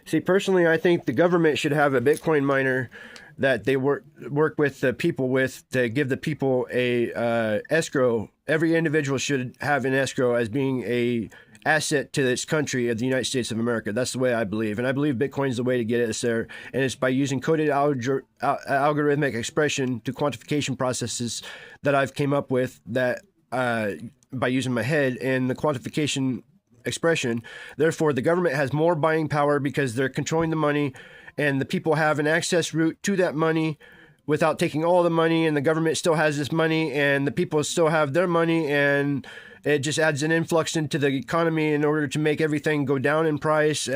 See, personally, I think the government should have a Bitcoin miner that they work with the people with to give the people a escrow. Every individual should have an escrow as being a asset to this country of the United States of America. That's the way I believe, and I believe Bitcoin is the way to get us there. And it's by using coded algorithmic expression to quantification processes that I've came up with that by using my head and the quantification expression. Therefore, the government has more buying power because they're controlling the money, and the people have an access route to that money without taking all the money, and the government still has this money, and the people still have their money, and it just adds an influx into the economy in order to make everything go down in price.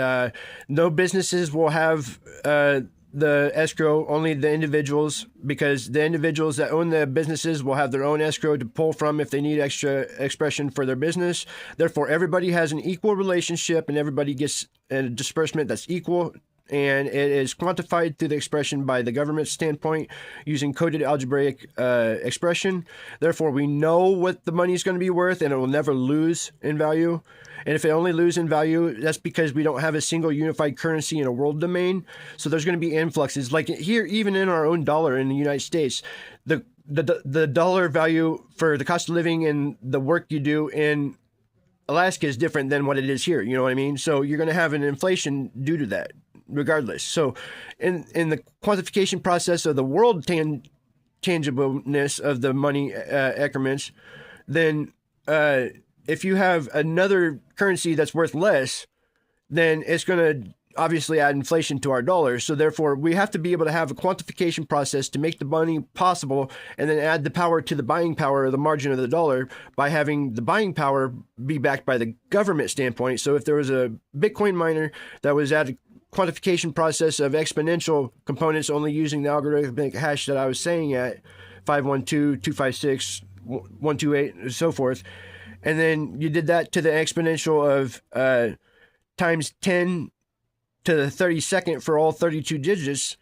No businesses will have the escrow, only the individuals, because the individuals that own the businesses will have their own escrow to pull from if they need extra expression for their business. Therefore, everybody has an equal relationship and everybody gets a disbursement that's equal. And it is quantified through the expression by the government standpoint using coded algebraic expression. Therefore, we know what the money is going to be worth and it will never lose in value. And if it only loses in value, that's because we don't have a single unified currency in a world domain. So there's going to be influxes. Like here, even in our own dollar in the United States, the dollar value for the cost of living and the work you do in Alaska is different than what it is here. You know what I mean? So you're going to have an inflation due to that, regardless. So in the quantification process of the world tangibleness of the money increments, then if you have another currency that's worth less, then it's going to obviously add inflation to our dollars. So therefore, we have to be able to have a quantification process to make the money possible and then add the power to the buying power of the margin of the dollar by having the buying power be backed by the government standpoint. So if there was a Bitcoin miner that was at a quantification process of exponential components only using the algorithmic hash that I was saying at 512, 256, 128, and so forth, and then you did that to the exponential of times 10 to the 32nd for all 32 digits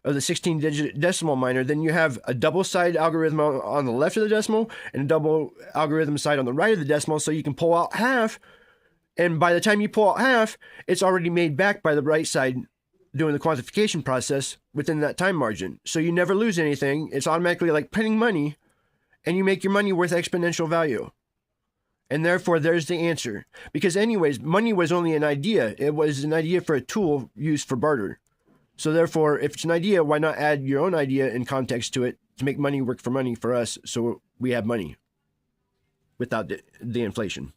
of the 16-digit decimal miner, then you have a double-sided algorithm on the left of the decimal and a double algorithm side on the right of the decimal, so you can pull out half, and by the time you pull out half, it's already made back by the right side doing the quantification process within that time margin. So you never lose anything. It's automatically like printing money, and you make your money worth exponential value. And therefore, there's the answer. Because anyways, money was only an idea. It was an idea for a tool used for barter. So therefore, if it's an idea, why not add your own idea and context to it to make money work for money for us so we have money without the inflation?